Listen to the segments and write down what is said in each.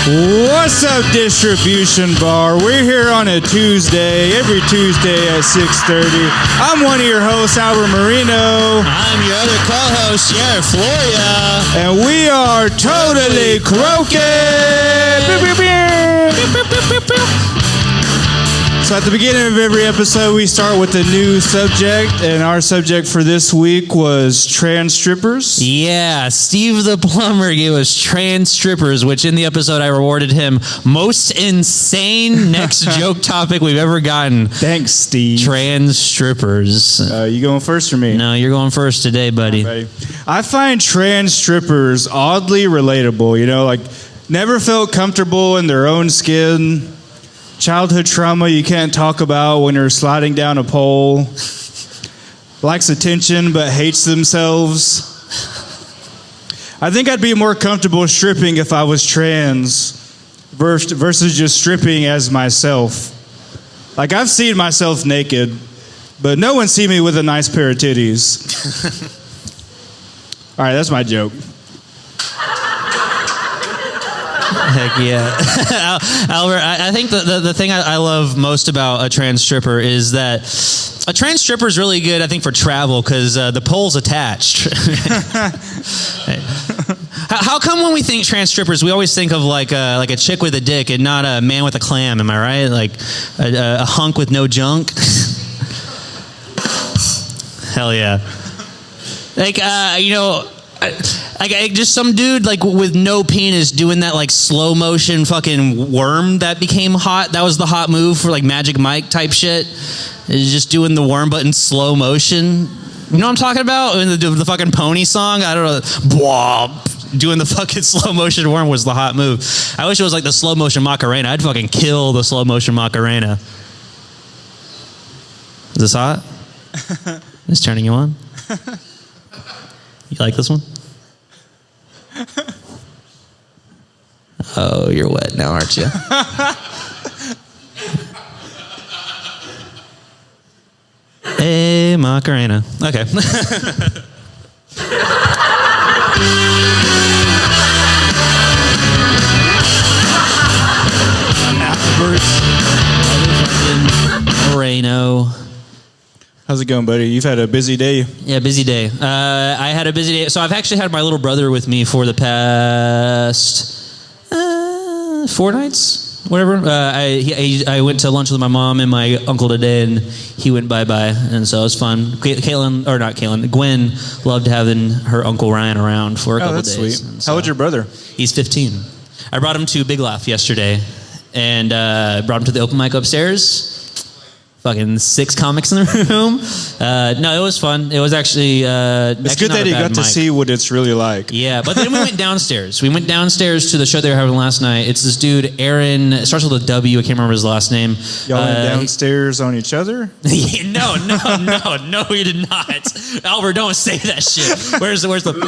What's up, Distribution Bar? We're here on a Tuesday, every Tuesday at 6:30. I'm one of your hosts, Albert Moreno. I'm your other co-host, Jarrett, Florea. And we are Toadally Croakin. So at the beginning of every episode, we start with a new subject, and our subject for this week was trans strippers. Yeah, Steve the plumber gave us trans strippers, which in the episode I rewarded him most insane next joke topic we've ever gotten. Thanks, Steve. Trans strippers. You going first or me? No, you're going first today, buddy. I find trans strippers oddly relatable, like never felt comfortable in their own skin. Childhood trauma you can't talk about when you're sliding down a pole. Likes attention but hates themselves. I think I'd be more comfortable stripping if I was trans versus just stripping as myself. Like, I've seen myself naked, but no one's seen me with a nice pair of titties. All right, that's my joke. Heck yeah. Albert, I think the thing I love most about a trans stripper is that a trans stripper is really good, I think, for travel because the pole's attached. How come when we think trans strippers, we always think of like a chick with a dick and not a man with a clam, am I right? Like a hunk with no junk? Hell yeah. Like, just some dude like with no penis doing that like slow motion fucking worm that became hot. That was the hot move for like Magic Mike type shit. Is just doing the worm but in slow motion. You know what I'm talking about? In the fucking Pony song? I don't know. Blah. Doing the fucking slow motion worm was the hot move. I wish it was like the slow motion Macarena. I'd fucking kill the slow motion Macarena. Is this hot? Is turning you on? You like this one? Oh, you're wet now, aren't you? Hey, Macarena. Okay. Moreno. How's it going, buddy? You've had a busy day. Yeah, busy day. I had a busy day. So I've actually had my little brother with me for the past 4 nights, whatever. I went to lunch with my mom and my uncle today, and he went bye-bye, and so it was fun. Gwen loved having her Uncle Ryan around for a couple days. Sweet. So, how old's your brother? He's 15. I brought him to Big Laugh yesterday, and brought him to the open mic upstairs. Fucking 6 comics in the room. No, it was fun. It was actually it's good that he got to see what it's really like. Yeah, but then we went downstairs. We went downstairs to the show they were having last night. It's this dude, Aaron. It starts with a W. I can't remember his last name. Y'all went downstairs on each other? No, we did not. Albert, don't say that shit. Where's the? Yeah, don't say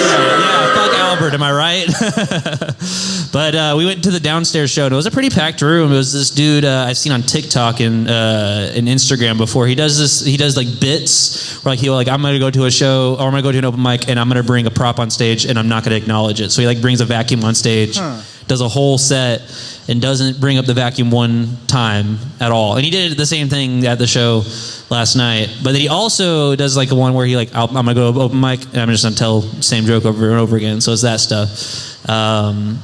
that. Yeah, fuck Albert. Am I right? But we went to the downstairs show, and it was a pretty packed room. It was this dude I've seen on TikTok and Instagram before. He does like bits where like he'll like, I'm gonna go to a show or I'm gonna go to an open mic and I'm gonna bring a prop on stage and I'm not gonna acknowledge it. So he like brings a vacuum on stage, does a whole set and doesn't bring up the vacuum one time at all. And he did the same thing at the show last night. But then he also does like the one where he like, I'm gonna go to open mic and I'm just gonna tell the same joke over and over again. So it's that stuff. And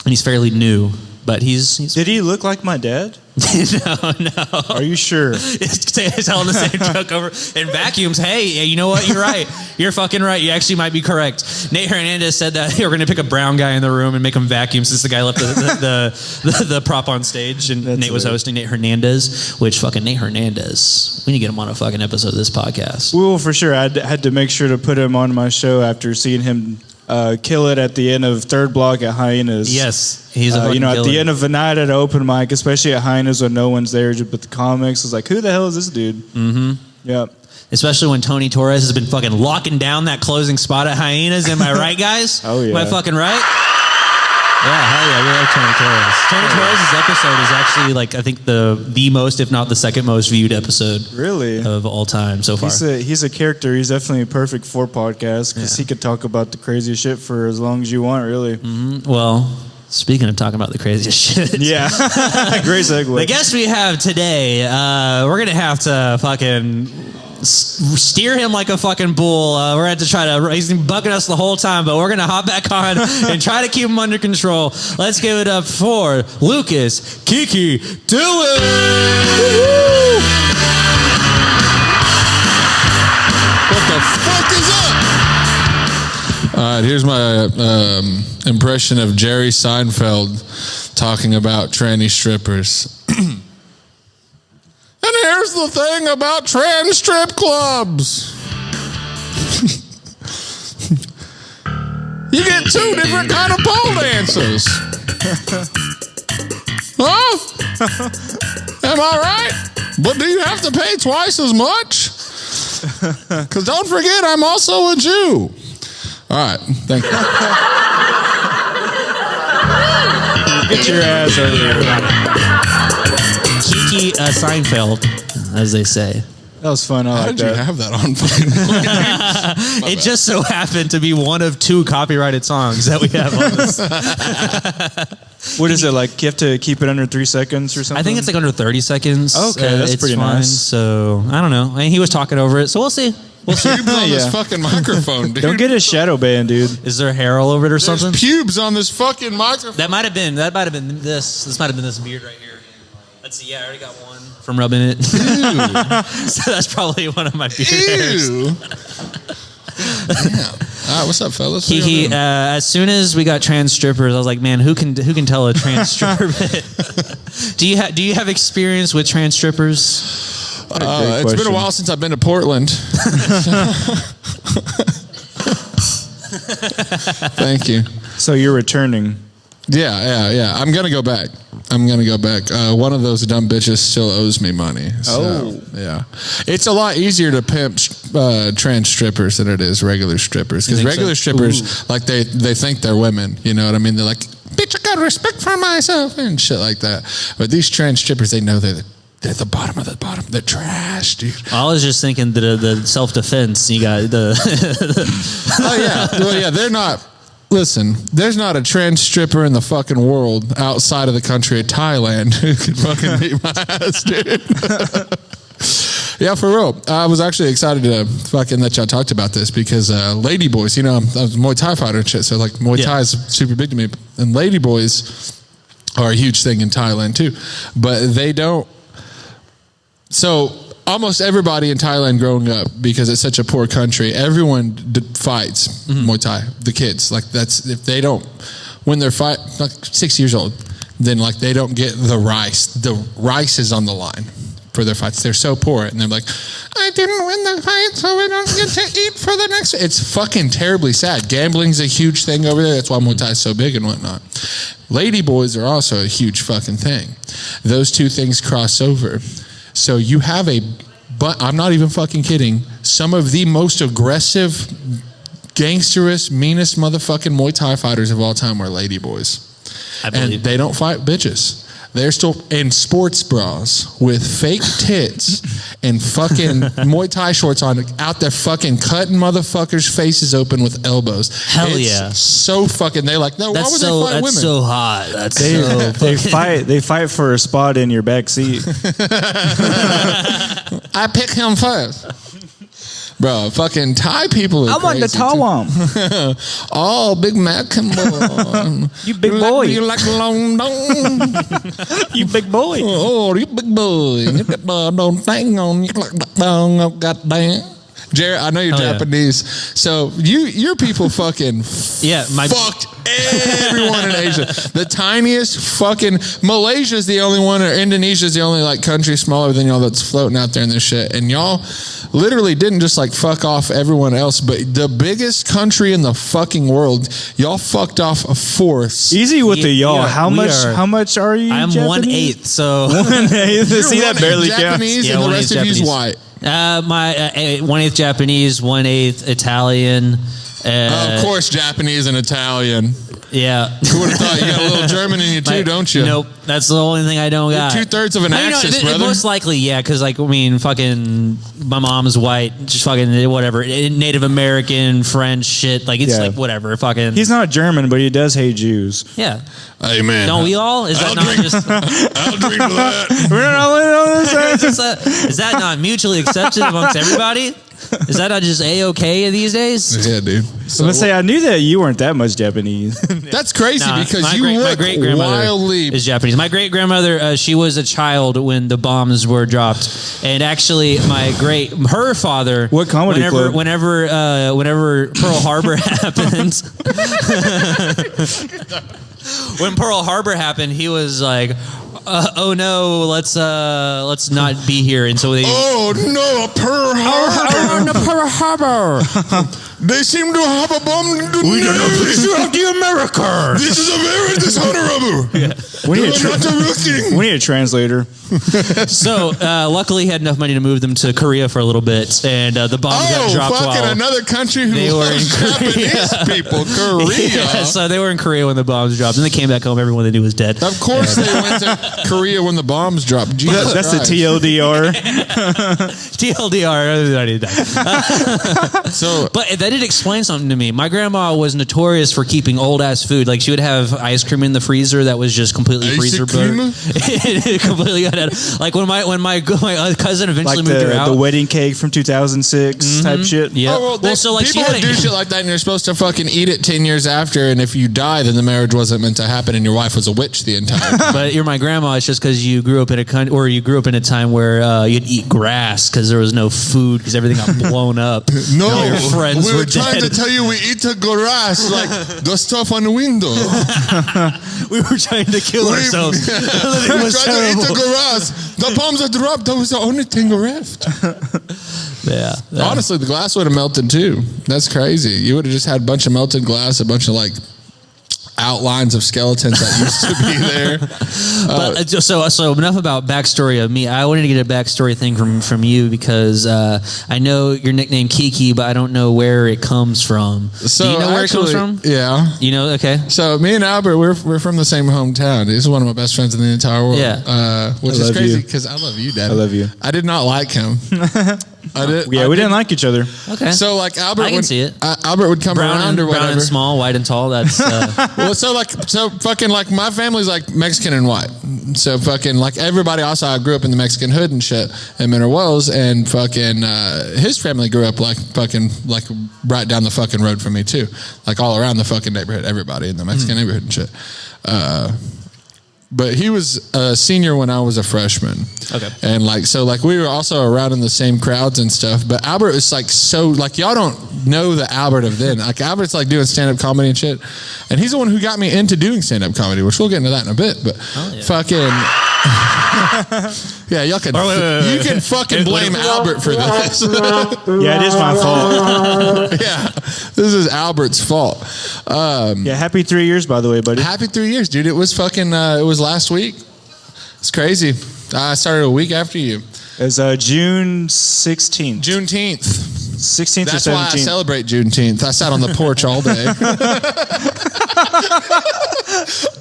he's fairly new. But he's Did he look like my dad? No. Are you sure? It's telling the same joke over. And vacuums, hey, you know what? You're right. You're fucking right. You actually might be correct. Nate Hernandez said that they were going to pick a brown guy in the room and make him vacuum since the guy left the prop on stage and Nate was hosting. Nate Hernandez, which fucking Nate Hernandez. We need to get him on a fucking episode of this podcast. Well, for sure. I had to make sure to put him on my show after seeing him kill it at the end of Third Block at Hyenas. Yes, he's a fucking at killer. the end of a night at an open mic, especially at Hyenas when no one's there but the comics. It's like, who the hell is this dude? Mm-hmm. Yeah. Especially when Tony Torres has been fucking locking down that closing spot at Hyenas. Am I right, guys? Oh, yeah. Am I fucking right? Yeah, hell yeah, we like Tony Torres. Tony Torres' episode is actually like, I think the most, if not the second most viewed episode of all time so far. He's a character. He's definitely perfect for podcasts because he could talk about the craziest shit for as long as you want, really. Mm-hmm. Well, Speaking of talking about the craziest shit. Yeah. Great segue. The guest we have today, we're going to have to fucking steer him like a fucking bull. We're going to try to, he's been bugging us the whole time, but we're going to hop back on and try to keep him under control. Let's give it up for Lucas Keke. Do it! What the fuck is up? All right, here's my impression of Jerry Seinfeld talking about tranny strippers. And here's the thing about trans strip clubs. You get 2 different kind of pole dancers. Huh? Am I right? But do you have to pay twice as much? Because don't forget, I'm also a Jew. All right, thank you. Get your ass over here. Keke Seinfeld, as they say. That was fun. I How like did you that. have that on fucking? It just so happened to be one of 2 copyrighted songs that we have on this. What is it like? You have to keep it under 3 seconds or something? I think it's like under 30 seconds. Okay, that's it's pretty fine. nice. So, I don't know. I mean, he was talking over it, so we'll see. We'll see. Pubes on this Yeah. fucking microphone, dude. Don't get a shadow ban, dude. Is there hair all over it or There's something? pubes on this fucking microphone. That might have been this. This might have been this beard right here. Let's see. Yeah, I already got one from rubbing it. So that's probably one of my beard hairs. Ew. Damn. All right, what's up, fellas? What y'all Keke, doing? as soon as we got trans strippers, I was like, man, who can tell a trans stripper bit? Do you have experience with trans strippers? Great It's been a question. while since I've been to Portland. Thank you. So you're returning. Yeah. I'm gonna go back. One of those dumb bitches still owes me money. So, yeah. It's a lot easier to pimp trans strippers than it is regular strippers. Because regular strippers, like they think they're women. You know what I mean? They're like, bitch, I got respect for myself and shit like that. But these trans strippers, they know they're the bottom of the bottom. They're trash, dude. I was just thinking the self-defense. You got the. Oh, yeah. Well, yeah, they're not. Listen, there's not a trans stripper in the fucking world outside of the country of Thailand who could fucking beat my ass, dude. Yeah, for real. I was actually excited to fucking let y'all talked about this because lady boys, you know, I was a Muay Thai fighter and shit, so like Muay Thai is super big to me. And lady boys are a huge thing in Thailand too. But they don't. So almost everybody in Thailand growing up, because it's such a poor country, everyone fights Muay Thai. The kids, like that's if they don't, when they're like 6 years old, then like they don't get the rice. The rice is on the line for their fights. They're so poor, and they're like, I didn't win the fight, so we don't get to eat for the next. It's fucking terribly sad. Gambling's a huge thing over there. That's why Muay Thai is so big and whatnot. Lady boys are also a huge fucking thing. Those two things cross over. So you have but I'm not even fucking kidding, some of the most aggressive, gangsterous, meanest motherfucking Muay Thai fighters of all time are lady boys. And they don't fight bitches. They're still in sports bras with fake tits and fucking Muay Thai shorts on, out there fucking cutting motherfuckers' faces open with elbows. Hell it's yeah. So fucking, they like, no, why would they fight women? That's so hot. That's They fight for a spot in your back seat. I pick him first. Bro, fucking Thai people are I want the crazy, tall too. one. Oh, Big Mac boy. You big boy. You like long dong. You big boy. Oh, you big boy. You got the don't thing on you like that dong. Goddamn. Jarrett, I know you're Japanese, so your people fucking fucked everyone in Asia. The tiniest fucking Malaysia's the only one, or Indonesia's the only like country smaller than y'all that's floating out there in this shit, and y'all literally didn't just like fuck off everyone else, but the biggest country in the fucking world, y'all fucked off a fourth. Easy with the y'all. How much are you? I'm Japanese? 1/8, so 1/8. See, that barely counts. Japanese, and the rest of you's white. My 1/8 Japanese, 1/8 Italian. Of course, Japanese and Italian. Yeah. Who would have thought? You got a little German in you too, don't you? Nope. That's the only thing I don't got. 2/3 of an axis, brother. Most likely, yeah, because like I mean, fucking, my mom's white, just fucking whatever, Native American, French shit. Like it's like whatever, fucking. He's not German, but he does hate Jews. Yeah. Hey man. Don't we all? Is that not just? I'll drink to that. We're not all on this side. Is that not mutually accepted amongst everybody? Is that not just A-okay these days? Yeah, dude. So, let's say I knew that you weren't that much Japanese. That's crazy because my you look great-grandmother wildly. is Japanese. My great grandmother, she was a child when the bombs were dropped, and actually, her father. What comedy club? Whenever Pearl Harbor happened. When Pearl Harbor happened, he was like, "Oh no, let's not be here." And so they. Oh no, Pearl Harbor! Pearl Harbor. They seem to have a bomb. We don't know the America. This is America. This Harbor. We need a translator. So luckily, he had enough money to move them to Korea for a little bit, and the bombs got dropped. Fucking another country who loves Japanese people, Korea. Yeah, so they were in Korea when the bombs dropped, and they came back home. Everyone they knew was dead. Of course, they went to Korea when the bombs dropped. Jesus That's the Christ. TLDR. TLDR. I need that. So, But that did explain something to me. My grandma was notorious for keeping old ass food. Like she would have ice cream in the freezer that was just completely freezer burnt. Completely got out. Like when my cousin eventually moved her out. The wedding cake from 2006 type shit. Yeah. oh, well, So like people would do shit like that, and you're supposed to fucking eat it 10 years after. And if you die, then the marriage wasn't meant to happen, and your wife was a witch the entire time. But you're my grandma. It's just because you grew up in a country, or you grew up in a time where you'd eat grass because there was no food because everything got blown up. No, all your friends we were were trying dead. to tell you we eat the grass like the stuff on the window. We were trying to kill ourselves. We It was tried to eat the terrible. grass. The bombs are dropped. That was the only thing left. Yeah. Honestly, the glass would have melted too. That's crazy. You would have just had a bunch of melted glass, a bunch of like outlines of skeletons that used to be there. But so enough about backstory of me. I wanted to get a backstory thing from you because I know your nickname Keke, but I don't know where it comes from. So do you know where it comes from? Yeah. You know? Okay. So me and Albert, we're from the same hometown. He's one of my best friends in the entire world. Yeah. Which I is love crazy you. because I love you, Dad. I love you. I did not like him. We didn't like each other. Okay. So like Albert, I can see it. Albert would come Brown around or whatever. and small, white and tall. That's Well, so fucking like my family's like Mexican and white. So fucking like everybody also, I grew up in the Mexican hood and shit in Mineral Wells, and fucking his family grew up like fucking like right down the fucking road from me too, like all around the fucking neighborhood, everybody in the Mexican neighborhood and shit. But he was a senior when I was a freshman. Okay. And like, so like we were also around in the same crowds and stuff, but Albert was like, so like, y'all don't know the Albert of then. Like Albert's like doing stand-up comedy and shit. And he's the one who got me into doing stand-up comedy, which we'll get into that in a bit, but fucking, yeah, y'all can, you can fucking blame Albert for this. Yeah, it is my fault. Yeah. This is Albert's fault. Yeah, happy 3 years, by the way, buddy. Happy 3 years, dude. It was fucking, it was last week. It's crazy. I started a week after you. It's June 16th. Juneteenth. 16th That's or 17th. why I celebrate Juneteenth. I sat on the porch all day.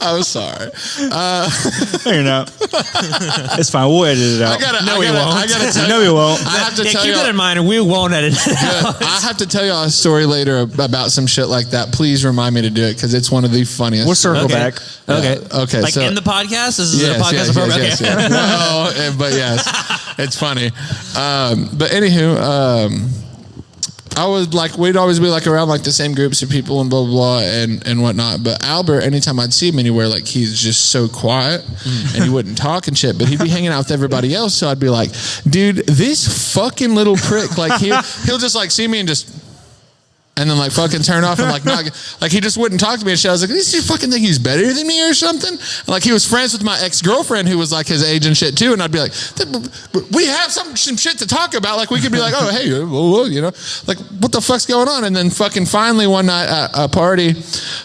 I'm sorry. No, you're not. It's fine. We'll edit it out. I gotta tell you. No, we won't. I have to tell keep you. that in mind, and we won't edit it out. I have to tell you a story later about some shit like that. Please remind me to do it because it's one of the funniest. We'll circle back. Okay. Okay. Like so, in the podcast? This is a podcast yes, appropriate? yes, Okay. yes. Well, but yes, it's funny. But anywho, I was like, we'd always be like around like the same groups of people and blah, blah, blah, and whatnot. But Albert, anytime I'd see him anywhere, like he's just so quiet and he wouldn't talk and shit, but he'd be hanging out with everybody else. So I'd be like, dude, this fucking little prick, like he'll just like see me and just, and then like fucking turn off and like not, like he just wouldn't talk to me and shit. I was like, "Does you fucking think he's better than me or something?" And like he was friends with my ex-girlfriend who was like his age and shit too, and I'd be like, "We have some shit to talk about." Like we could be like, "Oh hey, you know, like what the fuck's going on?" And then fucking finally one night at a party,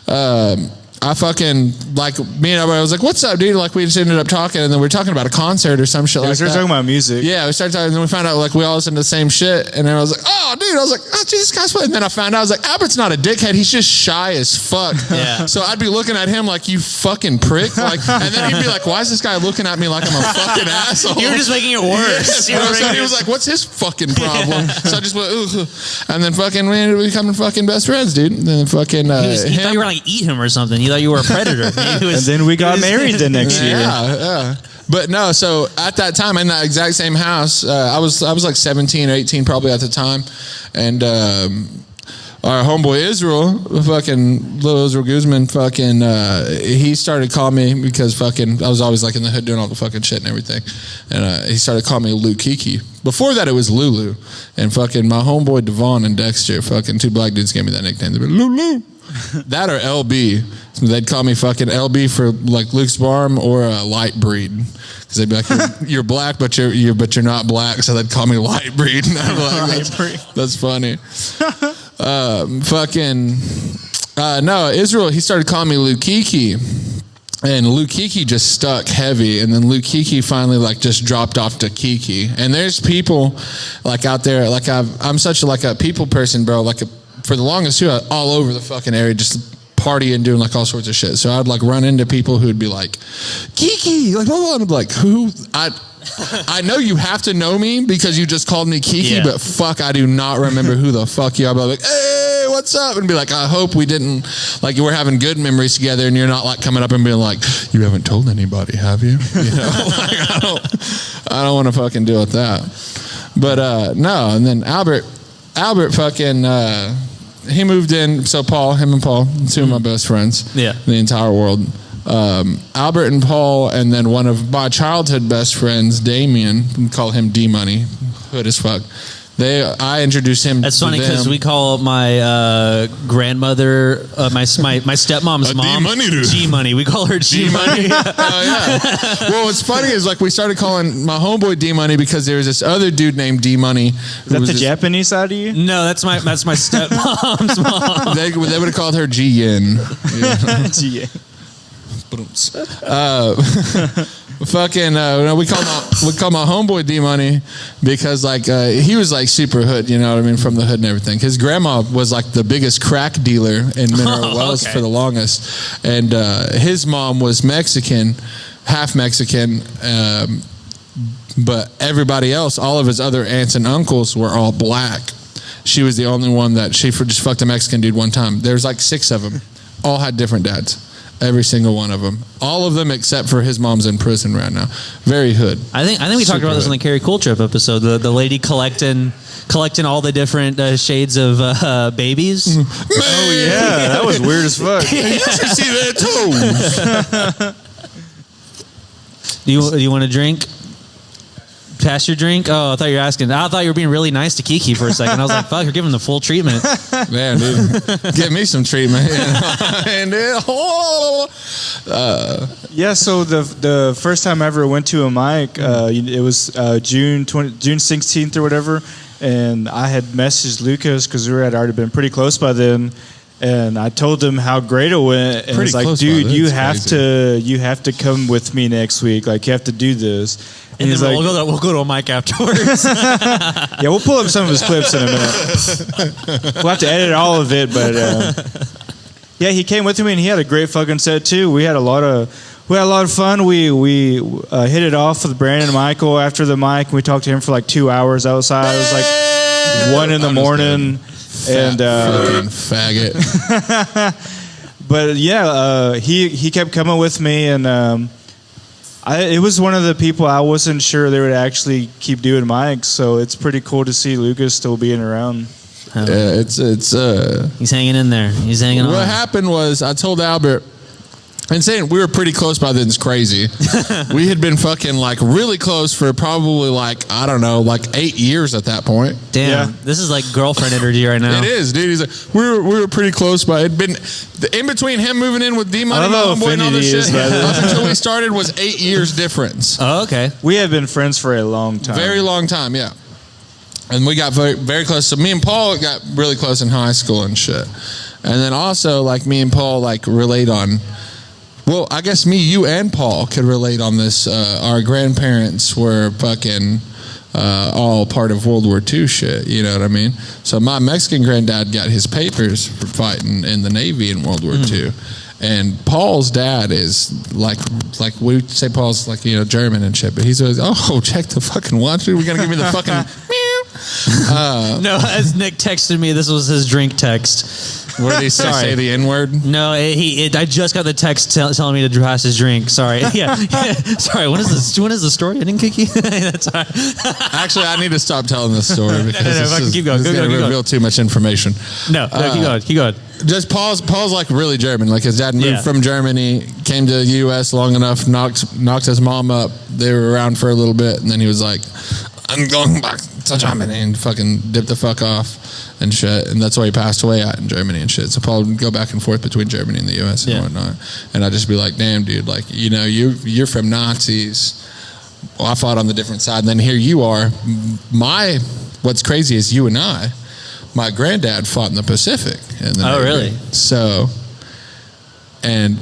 I I fucking, like, me and everybody was like, what's up, dude? Like, we just ended up talking, and then we were talking about a concert or some shit like that. We started talking about music. Yeah, we started talking, and then we found out, like, we all listened to the same shit, and then I was like, oh, dude, I was like, oh, Jesus Christ, and then I found out, I was like, Albert's not a dickhead, he's just shy as fuck. Yeah. So I'd be looking at him like, you fucking prick, like, and then he'd be like, why is this guy looking at me like I'm a fucking asshole? You were just making it worse. Yeah, so he was like, what's his fucking problem? So I just went, ugh. And then fucking we ended up becoming fucking best friends, dude. And then fucking He thought you were like eat him or something. He thought you were a predator. And then we got married the next year. Yeah. But no, so at that time in that exact same house, I was like 17 or 18 probably at the time, and our homeboy Israel, fucking little Israel Guzman, fucking he started calling me because fucking I was always like in the hood doing all the fucking shit and everything, and he started calling me Lou Keke. Before that, it was Lulu, and fucking my homeboy Devon and Dexter, fucking two black dudes gave me that nickname. They'd be Lulu. That or LB. So they'd call me fucking LB for like Luke's Barm or a light breed, because they'd be like, you're black, but you're not black. So they'd call me light breed. And I'm like, that's funny. No, Israel. He started calling me Luke Keke. And Luke Keke just stuck heavy, and then Luke Keke finally like just dropped off to Keke. And there's people like out there, like I'm such like a people person, bro. Like for the longest too, all over the fucking area, just partying, doing like all sorts of shit. So I'd like run into people who'd be like, Keke, like blah, blah, blah. And I'd be like, who? I know you have to know me because you just called me Keke, but fuck, I do not remember who the fuck you are. But I'm like, hey, what's up? And be like, I hope we didn't, like, we're having good memories together, and you're not like coming up and being like, you haven't told anybody, have you? You know, like, I don't want to fucking deal with that. But no, and then Albert fucking, he moved in. So him and Paul, two of my best friends, in the entire world. Albert and Paul, and then one of my childhood best friends, Damien, we call him D Money, hood as fuck. I introduced him. That's funny because we call my grandmother, my stepmom's mom, G Money. We call her G Money. Oh yeah. Well, what's funny is like we started calling my homeboy D Money because there was this other dude named D Money. Is that the Japanese side of you? No, that's my stepmom's mom. They would have called her G Yen. G Yen. Fucking we call my homeboy D Money because like he was like super hood, you know what I mean, from the hood and everything. His grandma was like the biggest crack dealer in Mineral Wells for the longest, and his mom was Mexican, half Mexican, but everybody else, all of his other aunts and uncles were all black. She was the only one that she just fucked a Mexican dude one time. There's like 6 of them, all had different dads. Every single one of them. All of them except for his mom's in prison right now. Very hood. I think we talked about this on the Carrie Cool Trip episode. The lady collecting all the different shades of babies. Man. Oh yeah, that was weird as fuck. You should see their toes. Do you want a drink? Pass your drink? Oh, I thought you were asking. I thought you were being really nice to Keke for a second. I was like, fuck, you're giving him the full treatment. Man, dude. Give me some treatment. Yeah, so the first time I ever went to a mic, it was June 16th or whatever, and I had messaged Lucas because we had already been pretty close by then, and I told him how great it went, and it's like, dude, you have to come with me next week. Like, you have to do this. And then we'll go to a mic afterwards. Yeah, we'll pull up some of his clips in a minute. We'll have to edit all of it, but yeah, he came with me and he had a great fucking set too. We had a lot of fun. We hit it off with Brandon and Michael after the mic. We talked to him for like 2 hours outside. It was like 1 in the morning. And fucking faggot. But yeah, he kept coming with me, and it was one of the people I wasn't sure they would actually keep doing mics, so it's pretty cool to see Lucas still being around. Yeah, it's he's hanging in there. He's hanging on. What happened was I told Albert, and saying we were pretty close by then is crazy. We had been fucking like really close for probably like, I don't know, like 8 years at that point. Damn, this is like girlfriend energy right now. It is, dude. He's like, we were pretty close, but it'd been in between him moving in with D Money, my homeboy, and all this shit. Up until we started was 8 years difference. Oh, okay. We have been friends for a long time. Very long time, yeah. And we got very, very close. So me and Paul got really close in high school and shit. And then also, like, me and Paul, like, relate on... Well, I guess me, you, and Paul could relate on this. Our grandparents were fucking all part of World War II shit. You know what I mean? So my Mexican granddad got his papers for fighting in the Navy in World War II. And Paul's dad is like we say Paul's like, you know, German and shit, but he's always, oh, check the fucking watch. We're going to give me the fucking meow. No, as Nick texted me, this was his drink text. What did he say? Say the N-word? No, I just got the text telling me to pass his drink. Sorry. Yeah. Sorry, when is the story? I didn't kick you? That's all right. Actually, I need to stop telling this story because keep going. This is going to reveal too much information. No, keep going. Just Paul's like really German. Like his dad moved from Germany, came to the U.S. long enough, knocked his mom up. They were around for a little bit, and then he was like, I'm going back to Germany, and fucking dipped the fuck off and shit. And that's why he passed away out in Germany and shit. So Paul would go back and forth between Germany and the U.S. and whatnot. And I'd just be like, damn, dude, like, you know, you're from Nazis. Well, I fought on the different side, and then here you are. What's crazy is you and I, my granddad fought in the Pacific. Oh, really? So, and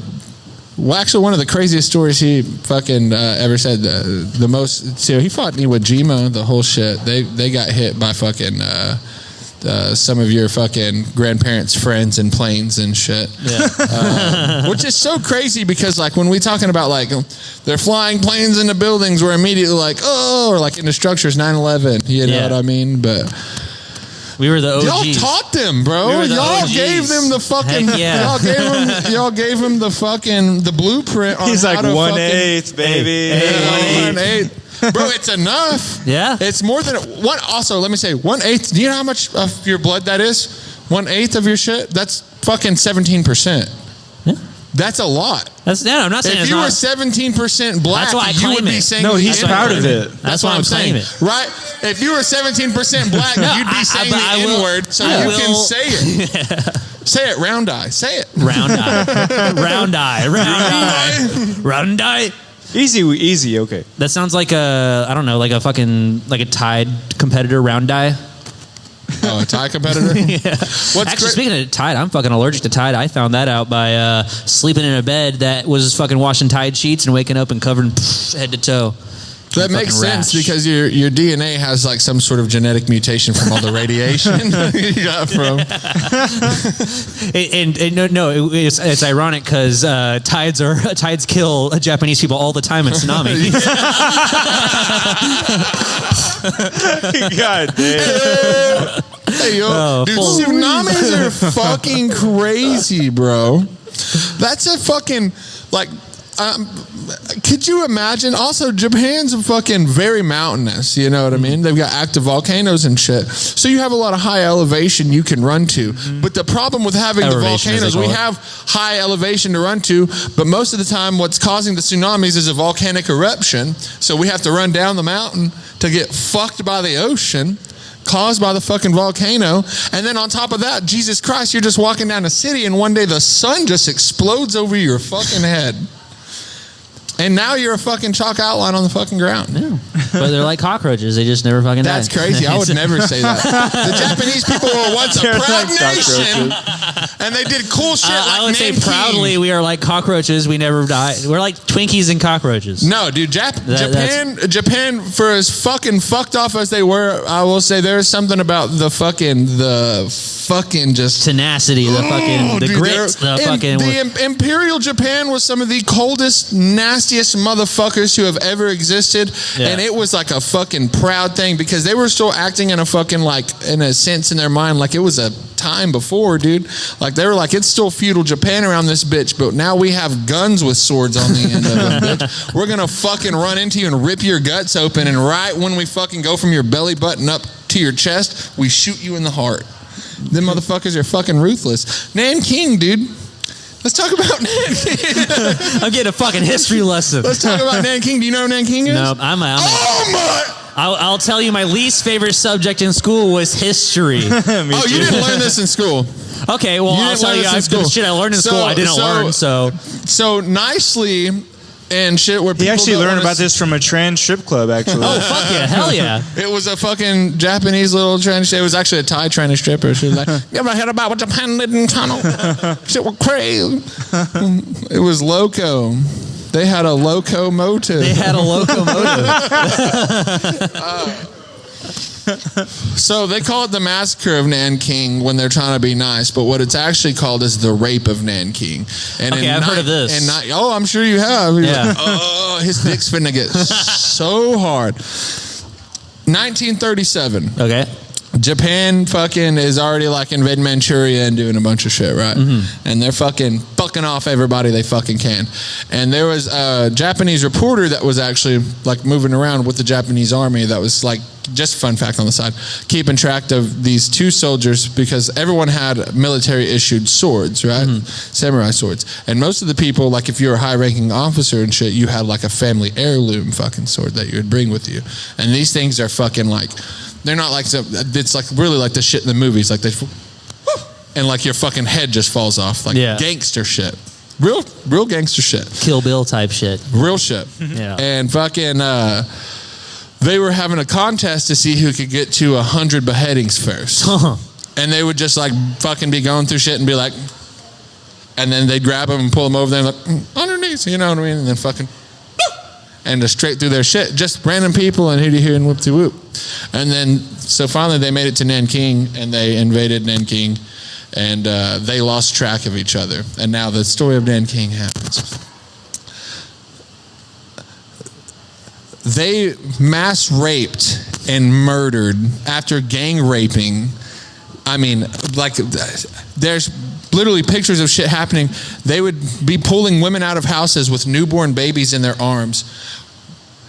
well, actually, one of the craziest stories he fucking ever said, the most, so he fought in Iwo Jima, the whole shit. They got hit by fucking some of your fucking grandparents' friends in planes and shit. Yeah. Which is so crazy because, like, when we talking about, like, they're flying planes into buildings, we're immediately like, oh, or like into structures, 9/11, you know what I mean? But we were the OGs. Y'all taught them, bro. We y'all OGs. gave them the fucking. Y'all gave them the fucking the blueprint on He's how like to 1/8, baby. Hey, 1/8. Bro, it's enough. Yeah. It's more than one. Also, let me say 1/8. Do you know how much of your blood that is? 1/8 of your shit. That's fucking 17%. Yeah. That's a lot. I'm not saying if you were 17% black, that's why I you would be saying. No, he's proud of it. That's what I'm saying. Right? If you were 17% black, you'd be saying the N-word, so you can say it. Say it, round eye. Say it. Round eye. Round eye. Round eye. Round eye. Easy, okay. That sounds like I don't know, like a Tide competitor, round eye. Oh, a Tide competitor? Actually, speaking of Tide, I'm fucking allergic to Tide. I found that out by sleeping in a bed that was fucking washing Tide sheets and waking up and covered head to toe. That makes sense because your DNA has like some sort of genetic mutation from all the radiation you got from. It's ironic because tides kill Japanese people all the time in tsunami. God damn. Hey yo, dude, tsunamis are fucking crazy, bro. That's a fucking like. Could you imagine? Also, Japan's fucking very mountainous. You know what I mean? They've got active volcanoes and shit. So you have a lot of high elevation you can run to. But the problem with having the volcanoes, we have high elevation to run to, but most of the time what's causing the tsunamis is a volcanic eruption. So we have to run down the mountain to get fucked by the ocean, caused by the fucking volcano. And then on top of that, Jesus Christ, you're just walking down a city and one day the sun just explodes over your fucking head. And now you're a fucking chalk outline on the fucking ground. Yeah. But they're like cockroaches. They just never fucking die. That's crazy. I would never say that. The Japanese people were once a proud nation. And they did cool shit like I would say Nanking. proudly we are like cockroaches. We never die. We're like Twinkies and cockroaches. No, dude. Japan, for as fucking fucked off as they were, I will say there's something about the fucking just tenacity, the grit, the Imperial Japan was some of the coldest, nastiest motherfuckers who have ever existed, and it was like a fucking proud thing because they were still acting in a fucking like in a sense in their mind like it was a time before, dude. Like they were like, it's still feudal Japan around this bitch, but now we have guns with swords on the end of them, bitch. We're gonna fucking run into you and rip your guts open, and right when we fucking go from your belly button up to your chest, we shoot you in the heart. Them motherfuckers are fucking ruthless. Nanking, dude. Let's talk about Nanking. I'm getting a fucking history lesson. Let's talk about Nanking. Do you know who Nanking is? No, I'll tell you my least favorite subject in school was history. You didn't learn this in school. Okay, well, I'll tell you the shit I learned in school I didn't learn, so. So nicely, and shit where people He actually don't learned wanna about this from a trans strip club, actually. Oh, fuck yeah. Hell yeah. It was a fucking Japanese little trans. It was actually a Thai trans stripper. She was like, "You ever heard about what Japan did in China? Shit was crazy." It was loco. They had a locomotive. They had a locomotive. So they call it the massacre of Nanking when they're trying to be nice, but what it's actually called is the rape of Nanking. And Okay, I've heard of this. Oh, I'm sure you have. He's Yeah. like, oh, his dick's finna get so hard. 1937. Okay. Japan fucking is already like invading Manchuria and doing a bunch of shit, right? Mm-hmm. And they're fucking off everybody they fucking can. And there was a Japanese reporter that was actually like moving around with the Japanese army that was like, just a fun fact on the side, keeping track of these two soldiers because everyone had military issued swords, right? Mm-hmm. Samurai swords. And most of the people, like if you're a high ranking officer and shit, you had like a family heirloom fucking sword that you would bring with you. And these things are fucking like, they're not like, it's like really like the shit in the movies. Like they, and like your fucking head just falls off. Like gangster shit. Real gangster shit. Kill Bill type shit. Real shit. Yeah. And fucking, they were having a contest to see who could get to 100 beheadings first. And they would just like fucking be going through shit and be like, and then they'd grab them and pull them over there and like, underneath, you know what I mean? And then fucking, and just straight through their shit. Just random people and hooty hoo and whoop de whoop. And then, so finally they made it to Nanking and they invaded Nanking and they lost track of each other. And now the story of Nanking happens. They mass raped and murdered after gang raping. I mean, like, there's literally pictures of shit happening. They would be pulling women out of houses with newborn babies in their arms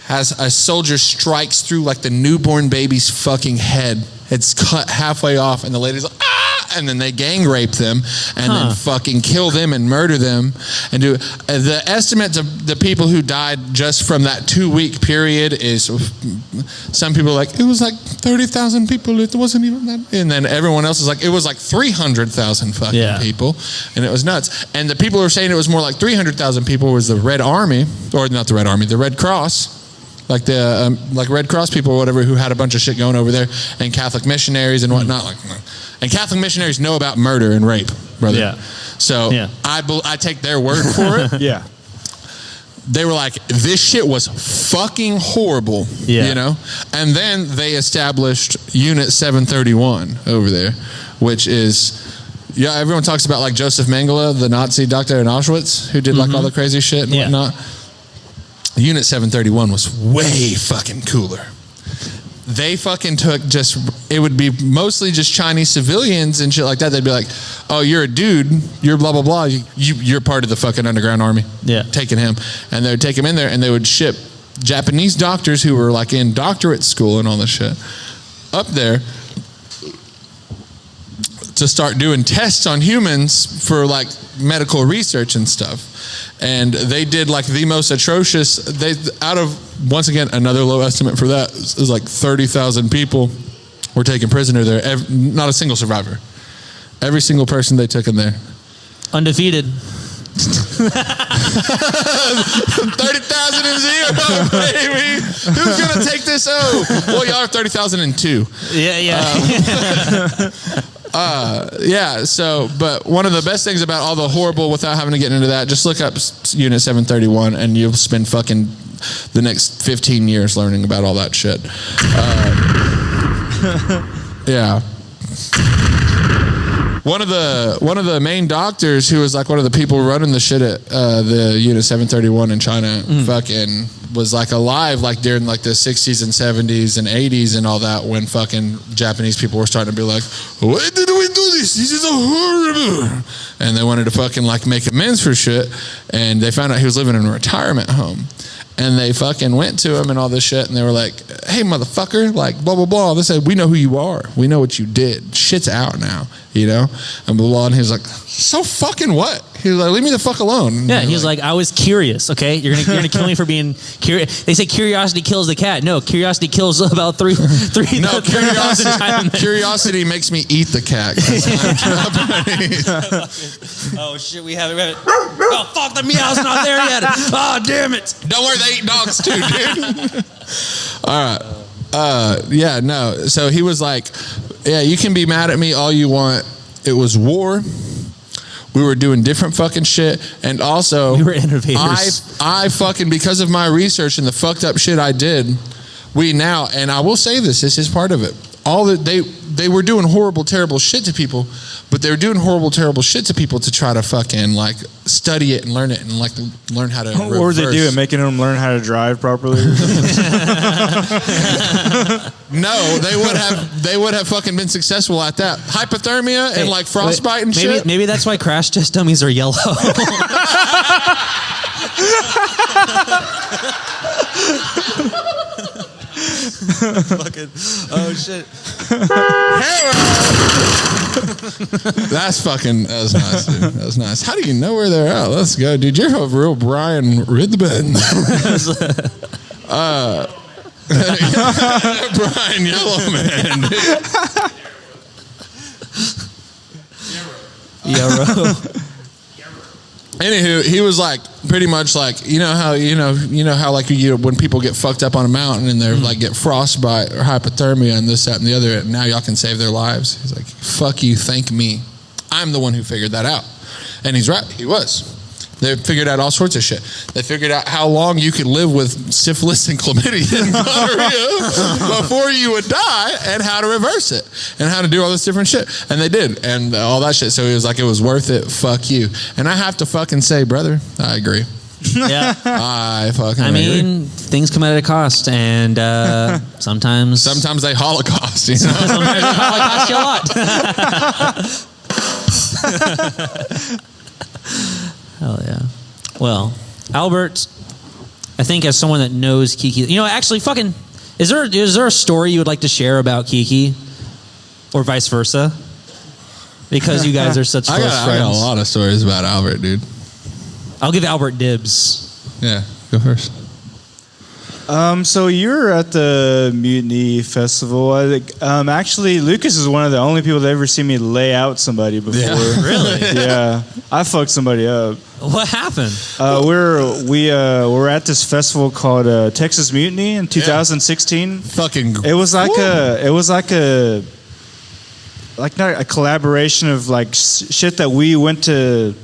as a soldier strikes through like the newborn baby's fucking head. It's cut halfway off and the lady's like, ah! And then they gang rape them and then fucking kill them and murder them and do the estimates of the people who died just from that 2-week period is, some people are like, it was like 30,000 people, it wasn't even that, and then everyone else is like, it was like 300,000 fucking people, and it was nuts. And the people who are saying it was more like 300,000 people was the Red Army, or not the Red Army, the Red Cross. Like the like Red Cross people or whatever who had a bunch of shit going over there, and Catholic missionaries and whatnot. Like, and Catholic missionaries know about murder and rape, brother. Yeah. So I take their word for it. Yeah. They were like, this shit was fucking horrible. Yeah. You know? And then they established Unit 731 over there, which is, yeah, everyone talks about like Joseph Mengele, the Nazi doctor in Auschwitz, who did like all the crazy shit and whatnot. Unit 731 was way fucking cooler. They fucking took it would be mostly just Chinese civilians and shit like that. They'd be like, oh, you're a dude, you're blah, blah, blah. You're part of the fucking underground army. Yeah. Taking him. And they would take him in there and they would ship Japanese doctors who were like in doctorate school and all this shit up there to start doing tests on humans for like medical research and stuff. And they did like the most atrocious, once again, another low estimate for that is like 30,000 people were taken prisoner there. Not a single survivor. Every single person they took in there. Undefeated. 30,000 and 0, baby. Who's going to take this O? Well, y'all are 30,002. Yeah. So, but one of the best things about all the horrible, without having to get into that, just look up Unit 731 and you'll spend fucking the next 15 years learning about all that shit. Yeah. One of the main doctors who was like one of the people running the shit at the Unit 731 in China fucking was like alive like during like the 60s and 70s and 80s and all that when fucking Japanese people were starting to be like, why did we do this? This is so horrible. And they wanted to fucking like make amends for shit, and they found out he was living in a retirement home. And they fucking went to him and all this shit, and they were like, hey, motherfucker, like, blah, blah, blah. They said, we know who you are. We know what you did. Shit's out now, you know? And blah, blah. And he was like, so fucking what? He was like, leave me the fuck alone. Yeah, he was like, I was curious, okay? You're gonna kill me for being They say curiosity kills the cat. No, curiosity kills about three. No, curiosity makes me eat the cat. Oh shit, we have it. Oh fuck, the meow's not there yet. Oh damn it! Don't worry, they eat dogs too, dude. All right. Yeah, no. So he was like, yeah, you can be mad at me all you want. It was war. We were doing different fucking shit. And also, we were innovators. I fucking, because of my research and the fucked up shit I did, and I will say this is part of it. They were doing horrible, terrible shit to people, but they were doing horrible, terrible shit to people to try to fucking like study it and learn it and like learn how to reverse. What would they do? Making them learn how to drive properly? No, they would have fucking been successful at that. Hypothermia and like frostbite and shit. Maybe that's why crash test dummies are yellow. Fucking, oh shit. That was nice, dude. That was nice. How do you know where they're at? Let's go, dude. You're a real Brian Ridband. Brian Yellowman. Yarrow. Anywho, he was like pretty much like you know how like when people get fucked up on a mountain and they're like get frostbite or hypothermia and this, that, and the other, and now y'all can save their lives. He's like, fuck you, thank me. I'm the one who figured that out. And he's right, he was. They figured out all sorts of shit. They figured out how long you could live with syphilis and chlamydia and gonorrhea before you would die, and how to reverse it, and how to do all this different shit. And they did, and all that shit. So he was like, it was worth it. Fuck you. And I have to fucking say, brother, I agree. Yeah. I mean, things come at a cost, and sometimes they holocaust. You know? Sometimes they holocaust you a lot. Hell yeah. Well, Albert, I think as someone that knows Keke, actually fucking, is there a story you would like to share about Keke? Or vice versa? Because you guys are such close friends. I got a lot of stories about Albert, dude. I'll give Albert dibs. Yeah, go first. So you're at the Mutiny Festival. Actually, Lucas is one of the only people that ever seen me lay out somebody before. Yeah. Really? Yeah, I fucked somebody up. What happened? We're at this festival called Texas Mutiny in 2016. Fucking. It was like not a collaboration of like shit that we went to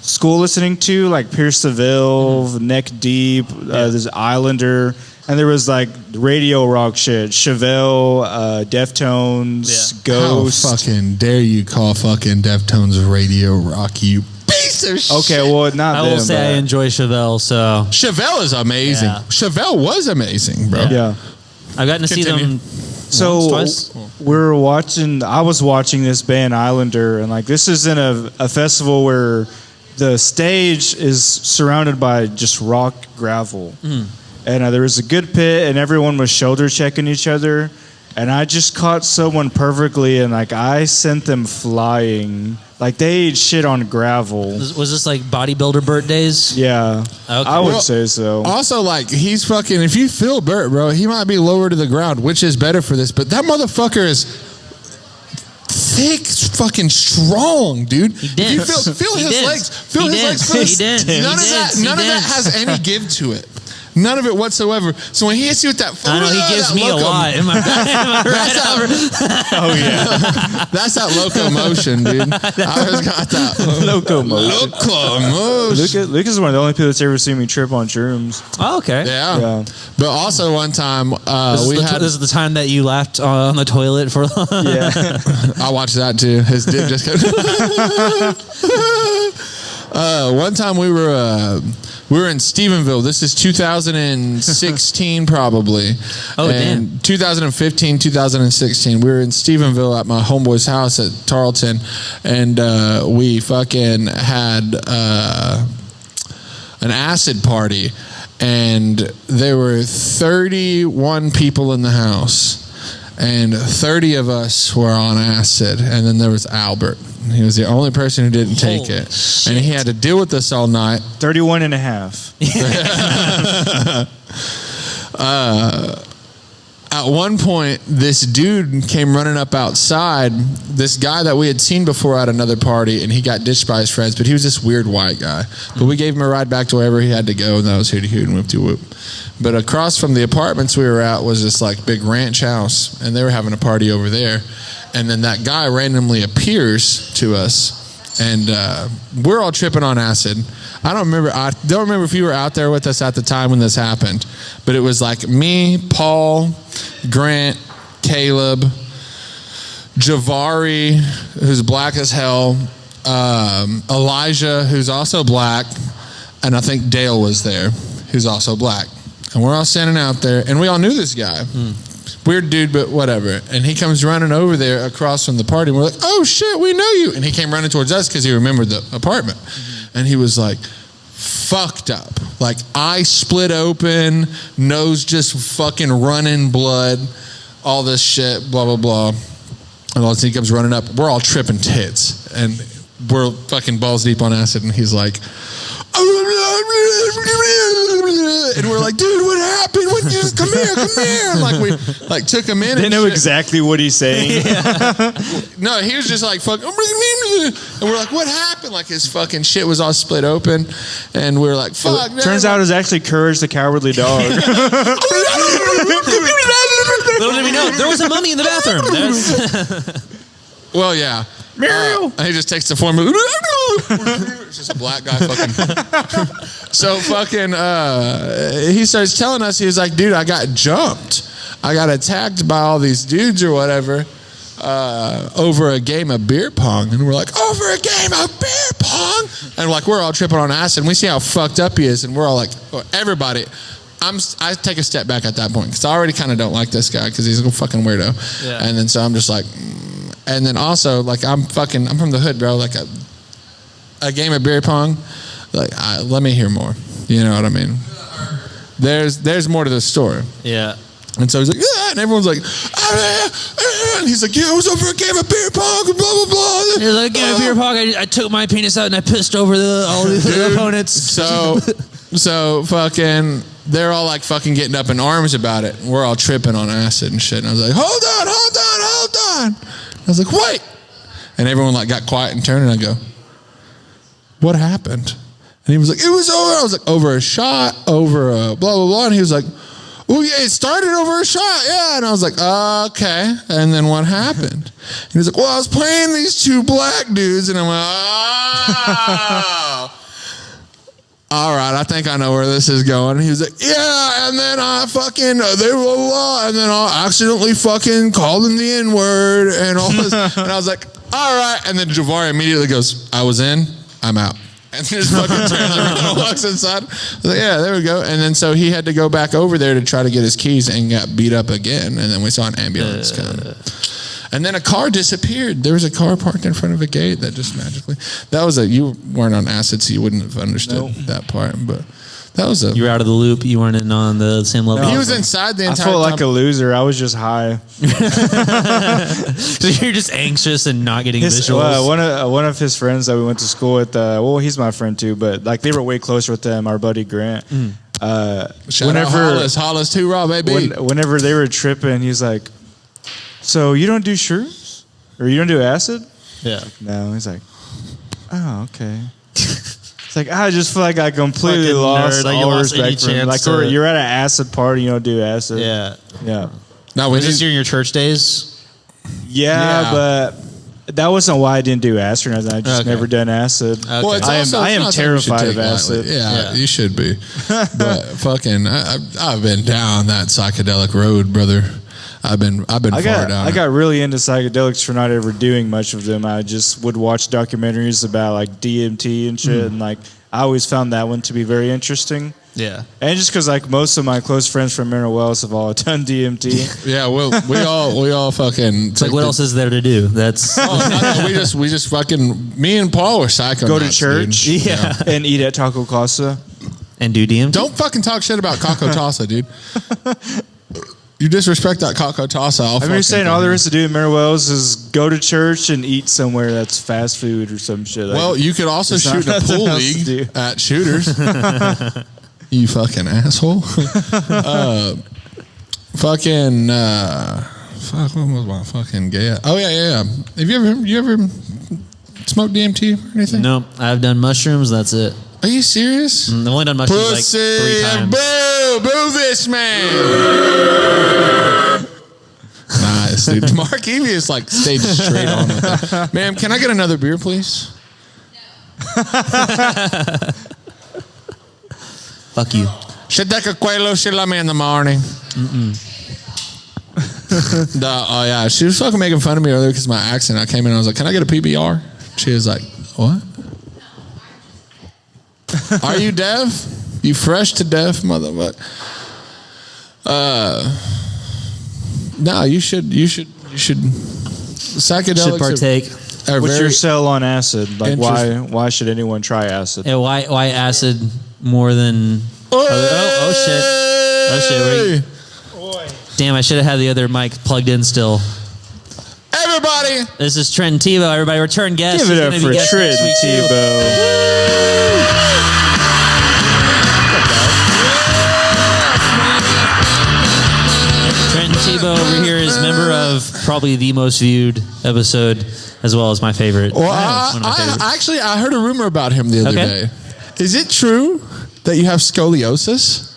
school listening to, like Pierce Seville, Neck Deep, this Islander, and there was like radio rock shit, Chevelle, Deftones, Ghost. How fucking dare you call fucking Deftones radio rock, you piece of shit. Okay, well, not I will say I enjoy Chevelle, so. Chevelle is amazing. Yeah. Chevelle was amazing, bro. Yeah. I've gotten to see them so twice. I was watching this band Islander, and like this is in a festival where the stage is surrounded by just rock gravel. And there was a good pit, and everyone was shoulder checking each other, and I just caught someone perfectly, and like I sent them flying. Like they ate shit on gravel. Was this like bodybuilder Burt days? Yeah. Okay. I would say so. Also, like, he's fucking, if you feel Burt, bro, he might be lower to the ground, which is better for this, but that motherfucker is thick, fucking strong, dude. He did. You feel his legs. Feel his legs push. None of that has any give to it. None of it whatsoever. So when he hits you with that, I know he gives me a lot. Am I right, Albert? Oh yeah, that's that locomotion, dude. I always got that locomotion. Lucas is one of the only people that's ever seen me trip on shrooms. Oh, okay. Yeah. But also one time this is the time that you laughed on the toilet for. Yeah, I watched that too. His dick just kept. One time we were in Stephenville. This is 2016 probably. Oh, and damn. 2015, 2016. We were in Stephenville at my homeboy's house at Tarleton, and we fucking had an acid party, and there were 31 people in the house. and 30 of us were on acid, and then there was Albert. He was the only person who didn't take Holy it. shit. And he had to deal with us all night. 31 and a half. At one point, this dude came running up outside, this guy that we had seen before at another party, and he got ditched by his friends, but he was this weird white guy. But we gave him a ride back to wherever he had to go, and that was hooty hoot and whoop de whoop. But across from the apartments we were at was this like big ranch house, and they were having a party over there. And then that guy randomly appears to us, and we're all tripping on acid. I don't remember if you were out there with us at the time when this happened, but it was like me, Paul, Grant, Caleb, Javari, who's black as hell, Elijah, who's also black, and I think Dale was there, who's also black. And we're all standing out there, and we all knew this guy. Weird dude, but whatever. And he comes running over there across from the party, and we're like, oh shit, we know you. And he came running towards us because he remembered the apartment. And he was like, fucked up. Like, eye split open, nose just fucking running blood, all this shit, blah, blah, blah. And all of a sudden he comes running up. We're all tripping tits. And we're fucking balls deep on acid. And he's like, and we're like, dude, what happened? Come here. Like, we like took him in. They know exactly what he's saying. No, he was just like, fuck. And we're like, what happened? Like, his fucking shit was all split open. And we were like, fuck. Turns out it was actually Courage the Cowardly Dog. Little did we know, there was a mummy in the bathroom. Well, yeah. Muriel. And he just takes the form of it's just a black guy fucking. So fucking he starts telling us, he was like, dude, I got jumped. I got attacked by all these dudes or whatever over a game of beer pong. And we're like, over a game of beer pong? And like, we're all tripping on acid, and we see how fucked up he is, and we're all like, everybody. I take a step back at that point because I already kind of don't like this guy because he's a fucking weirdo. Yeah. And then so I'm just like, and then also like I'm from the hood, bro. Like a game of beer pong, like let me hear more. You know what I mean? There's more to the story. Yeah. And so he's like, yeah, and everyone's like, and he's like, yeah, I was over a game of beer pong, blah blah blah. He's like, game of beer pong. I took my penis out and I pissed over all the opponents. So fucking. They're all like fucking getting up in arms about it. We're all tripping on acid and shit. And I was like, hold on. I was like, wait. And everyone like got quiet and turned, and I go, what happened? And he was like, it was over. I was like, over a shot, over a blah, blah, blah. And he was like, oh yeah, it started over a shot. Yeah. And I was like, okay. And then what happened? And he was like, well, I was playing these two black dudes. And I'm like, oh. All right, I think I know where this is going. He was like, yeah, and then I fucking, they blah, blah, and then I accidentally fucking called him the N-word and all this. And I was like, all right. And then Javari immediately goes, I was in, I'm out. And just fucking turns around and walks inside. I was like, yeah, there we go. And then so he had to go back over there to try to get his keys and got beat up again. And then we saw an ambulance come. And then a car disappeared. There was a car parked in front of a gate that just magically. You weren't on acid, so you wouldn't have understood that part. But that was You were out of the loop. You weren't in on the same level. No, he was inside the entire time. I felt like a loser. I was just high. So you're just anxious and not getting visuals. One of his friends that we went to school with, he's my friend too, but like they were way closer with them, our buddy Grant. Shout out Hollis too, Rob, baby. Whenever they were tripping, he's like, so you don't do shrooms? Or you don't do acid? Yeah. No, he's like, oh, okay. It's like, I just feel like I completely Fucking lost nerd, like all you lost any respect for him. Like, chance to- you're at an acid party, you don't do acid. Yeah. Yeah. No, Was this during your church days? Yeah, but that wasn't why I didn't do acid or nothing. I just never done acid. Okay. Well, it's I also, am it's not something you should terrified take of acid. lightly. Yeah, you should be. But fucking, I've been down that psychedelic road, brother. I've been far down. I got really into psychedelics for not ever doing much of them. I just would watch documentaries about like DMT and shit, and like I always found that one to be very interesting. Yeah, and just because like most of my close friends from Mineral Wells have all done DMT. Yeah, well, we all fucking. It's like what else is there to do? That's we just fucking. Me and Paul were psychonauts. Go to church, dude. Yeah, and eat at Taco Casa, and do DMT. Don't fucking talk shit about Caco Tasa, dude. You disrespect that Coco Tossa. I'm just saying all there is to do in Merwell's is go to church and eat somewhere that's fast food or some shit. Well, you could also shoot in a pool league at Shooters. You fucking asshole. Fuck, what was my fucking gay? Oh, yeah. Have you ever smoked DMT or anything? No, I've done mushrooms. That's it. Are you serious? I've only done mushrooms Pussy like 3 times. Boo this man. Nice, dude. Mark Evie is like stayed straight on with that. Ma'am, can I get another beer, please? Fuck you. Shedeka Quelo Shilame in the morning. Oh yeah, she was fucking making fun of me earlier because of my accent. I came in and I was like, "Can I get a PBR?" She was like, "What? Are you deaf? You fresh to deaf, motherfucker?" No, you should. Psychedelics Should partake. What's your sell on acid? Like, why should anyone try acid? Yeah, why acid more than? Oh shit! Damn, I should have had the other mic plugged in still. Everybody! This is Trent and Tebow. Everybody, return guest. Give it up for Trent and Tebow. Trent and Tebow over here is member of probably the most viewed episode, as well as my favorite. Well, I heard a rumor about him the other day. Is it true that you have scoliosis?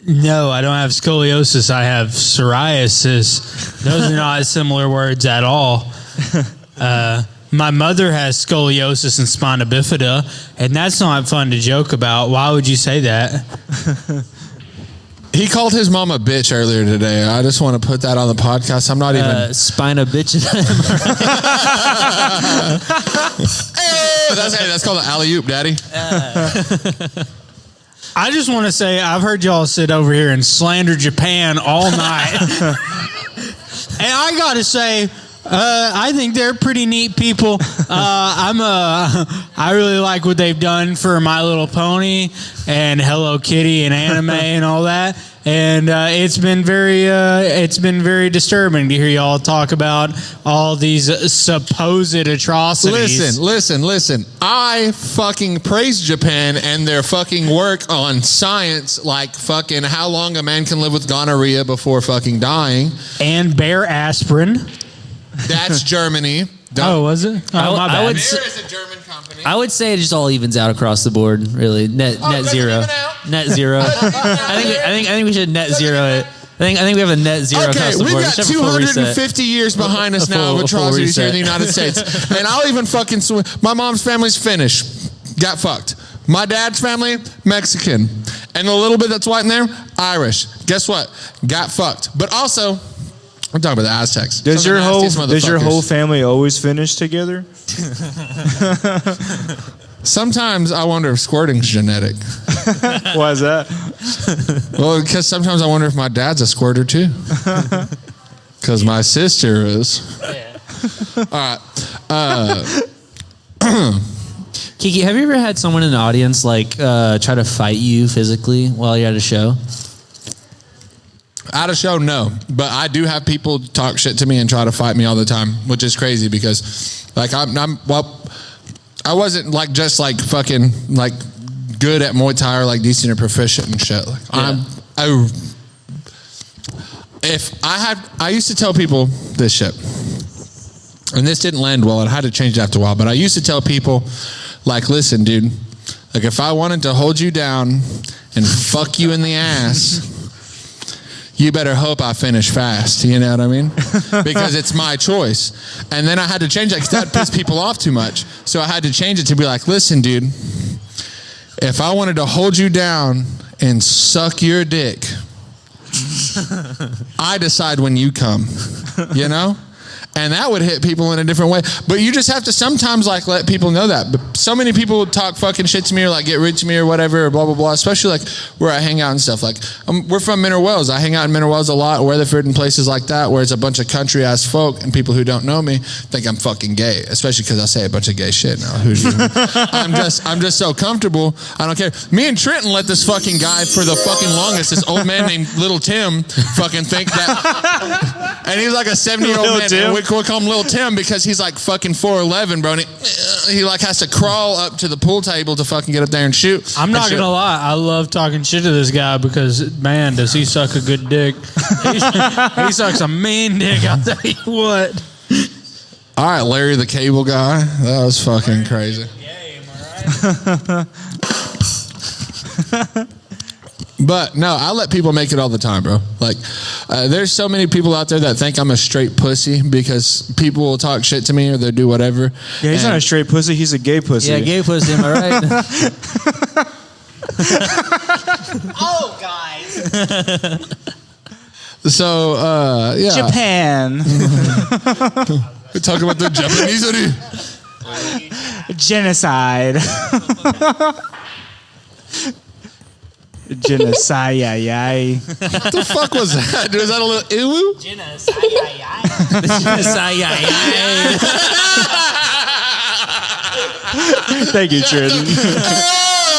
No, I don't have scoliosis. I have psoriasis. Those are not similar words at all. My mother has scoliosis and spina bifida, and that's not fun to joke about. Why would you say that? He called his mom a bitch earlier today. I just want to put that on the podcast. I'm not even... Spina bitch. That's called an alley-oop, Daddy. I just want to say I've heard y'all sit over here and slander Japan all night. And I got to say, I think they're pretty neat people. I really like what they've done for My Little Pony and Hello Kitty and anime and all that. And it's been very disturbing to hear y'all talk about all these supposed atrocities. Listen. I fucking praise Japan and their fucking work on science, like fucking how long a man can live with gonorrhea before fucking dying. And bear aspirin. That's Germany. Oh, was it? Oh, my bad. Bear is a German company. I would say it just all evens out across the board. Really, net zero. Net zero. I think we should net zero it. I think we have a net zero across the board. We've got 250 years behind us now of atrocities here in the United States. And I'll even fucking... My mom's family's Finnish. Got fucked. My dad's family, Mexican. And the little bit that's white in there, Irish. Guess what? Got fucked. But also... We're talking about the Aztecs. Does your whole family always finish together? Sometimes I wonder if squirting's genetic. Why is that? Well, because sometimes I wonder if my dad's a squirter too. Because my sister is. All right. Keke, have you ever had someone in the audience like try to fight you physically while you're at a show? At a show, no. But I do have people talk shit to me and try to fight me all the time, which is crazy because, like, I wasn't like just like fucking like good at Muay Thai or like decent or proficient and shit. Like, I used to tell people this shit, and this didn't land well. I had to change it after a while, but I used to tell people, like, listen, dude, like if I wanted to hold you down and fuck you in the ass. You better hope I finish fast. You know what I mean? Because it's my choice. And then I had to change that because that pissed people off too much. So I had to change it to be like, listen, dude, if I wanted to hold you down and suck your dick, I decide when you come, you know? And that would hit people in a different way. But you just have to sometimes like let people know that. But so many people talk fucking shit to me or like get rude to me or whatever, or blah, blah, blah. Especially like where I hang out and stuff. Like we're from Mineral Wells. I hang out in Mineral Wells a lot, Weatherford and places like that, where it's a bunch of country ass folk and people who don't know me think I'm fucking gay. Especially because I say a bunch of gay shit now. I'm just so comfortable. I don't care. Me and Trenton let this fucking guy for the fucking longest, this old man named Little Tim, fucking think that. And he's like a 70-year-old man. And we call him Little Tim because he's like fucking 4'11", bro. And he like has to crawl up to the pool table to fucking get up there and shoot. I'm not gonna lie, I love talking shit to this guy because man, does he suck a good dick. He sucks a mean dick, I'll tell you what. All right, Larry the Cable Guy. That was fucking crazy. But no, I let people make it all the time, bro. Like, there's so many people out there that think I'm a straight pussy because people will talk shit to me or they'll do whatever. Yeah, he's not a straight pussy. He's a gay pussy. Yeah, gay pussy. Am I right? Oh, guys. So, yeah. Japan. We talk about the Japanese. Genocide. Genocide. What the fuck was that? Was that a little ew? Thank you, Trenton.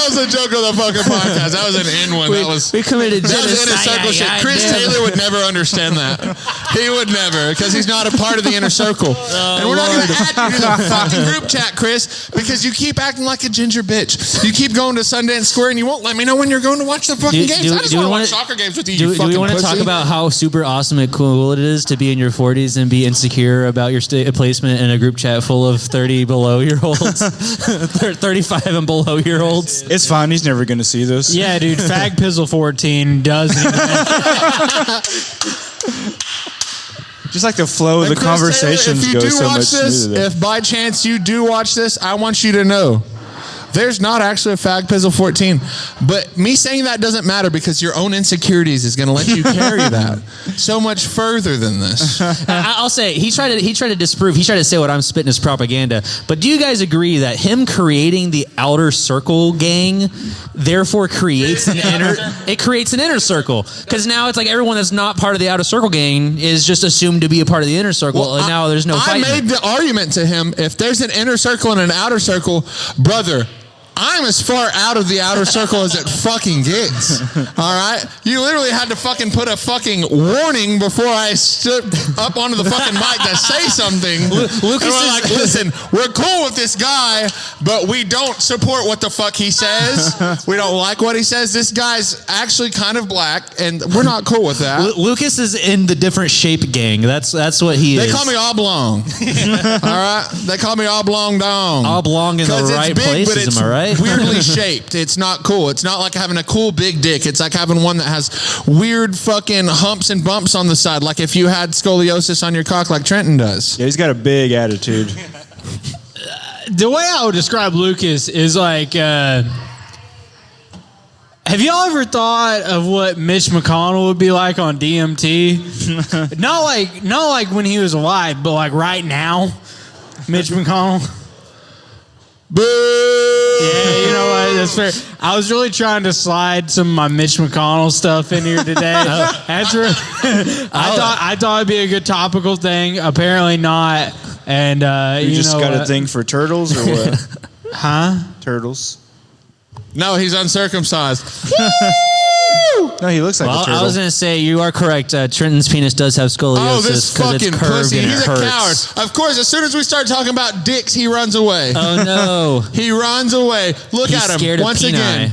That was a joke on the fucking podcast. That was an in one. We committed that was inner circle shit. Chris Taylor would never understand that. He would never, because he's not a part of the inner circle. And we're not going to add you to the fucking group chat, Chris, because you keep acting like a ginger bitch. You keep going to Sundance Square and you won't let me know when you're going to watch the fucking games. I just want to watch soccer games with you, Do we want to talk about how super awesome and cool it is to be in your 40s and be insecure about your placement in a group chat full of 30 below year olds, 35 and below year olds? It's fine. He's never going to see this. Yeah, dude. Fag Pizzle 14 doesn't even. Just like the flow of the conversations Taylor, goes so much smoother. If by chance you do watch this, I want you to know there's not actually a Fag Pizzle 14. But me saying that doesn't matter because your own insecurities is going to let you carry that so much further than this. I'll say he tried to disprove. He tried to say what I'm spitting is propaganda. But do you guys agree that him creating the outer circle gang therefore creates an inner circle? Because now it's like everyone that's not part of the outer circle gang is just assumed to be a part of the inner circle, Well, and now there's no fight. I made the argument to him: if there's an inner circle and an outer circle, brother, I'm as far out of the outer circle as it fucking gets. All right? You literally had to fucking put a fucking warning before I stood up onto the fucking mic to say something. Lucas is like, listen, we're cool with this guy, but we don't support what the fuck he says. We don't like what he says. This guy's actually kind of black, and we're not cool with that. Lucas is in the different shape gang. That's what he is. They call me oblong. All right? They call me oblong dong. Oblong in the right places, am I right? Weirdly shaped. It's not cool. It's not like having a cool big dick. It's like having one that has weird fucking humps and bumps on the side, like if you had scoliosis on your cock like Trenton does. Yeah, he's got a big attitude. The way I would describe Lucas is like, have y'all ever thought of what Mitch McConnell would be like on DMT? not like when he was alive, but like right now, Mitch McConnell. Boo! Yeah, you know what? That's fair. I was really trying to slide some of my Mitch McConnell stuff in here today. That's I thought it'd be a good topical thing. Apparently not. And you just got a thing for turtles or what? Huh? Turtles. No, he's uncircumcised. No, he looks like a turtle. I was going to say, you are correct. Trenton's penis does have scoliosis. Oh, this fucking it's curved pussy. and He's it a hurts. coward. Of course, as soon as we start talking about dicks, he runs away. Oh, no. He runs away. Look He's at him scared once of again.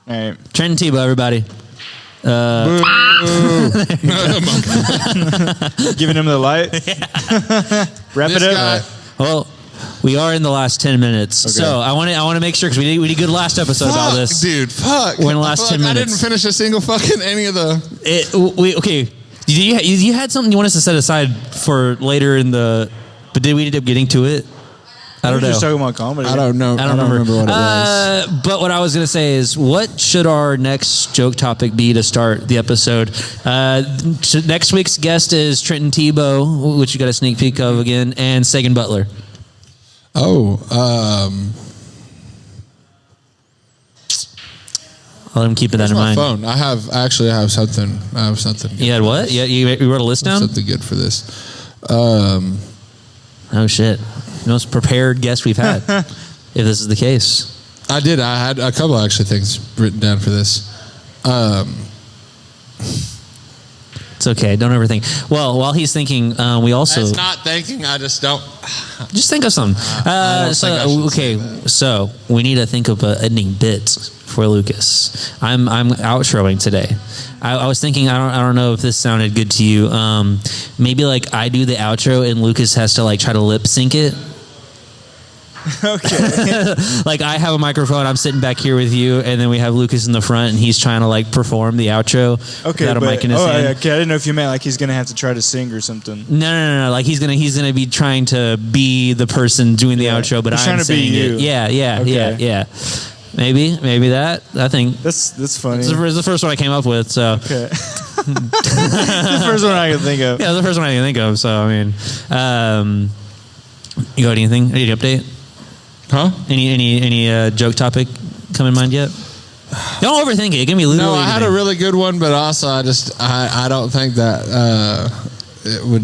All right. Trenton Tebow, everybody. Giving him the light. Wrap This it up. guy- Well, we are in the last 10 minutes. Okay. So I want to make sure, because we did a good last episode about Fuck, this. dude. Fuck. We're in the last I feel 10 like minutes. I didn't finish a single fucking any of the... Okay. You had something you want us to set aside for later in the... But did we end up getting to it? I don't We're know. just talking about comedy. I don't know. I don't remember what it was. But what I was going to say is, what should our next joke topic be to start the episode? Next week's guest is Trenton Tebow, which you got a sneak peek of again, and Sagan Butler. Oh, I'll let him keep that in my mind. phone. I have something. I have something. Good You had what? You wrote a list down? Something good for this. Oh, shit. Most prepared guest we've had, if this is the case. I did. I had a couple actually things written down for this. It's okay. Don't overthink. Well, while he's thinking, we also... It's not thinking. I just don't. Just think of some. So we need to think of an ending bit for Lucas. I'm outroing today. I was thinking, I don't know if this sounded good to you. Maybe like I do the outro and Lucas has to like try to lip sync it. Okay. Like I have a microphone, I'm sitting back here with you, and then we have Lucas in the front, and he's trying to like perform the outro. Okay, without a mic in his hand. okay. I didn't know if you meant like he's gonna have to try to sing or something. No. Like he's gonna be trying to be the person doing the outro, but He's I'm trying to be saying you. it. Yeah. Okay. Maybe that. I think That's funny. this is the first one I came up with. So Okay. The first one I could think of. yeah, the first one I can think of. So I mean, you got anything? Any update? Huh? Any joke topic come in mind yet? Don't overthink it. Give me literally. No, I had a really good one, but also I don't think that it would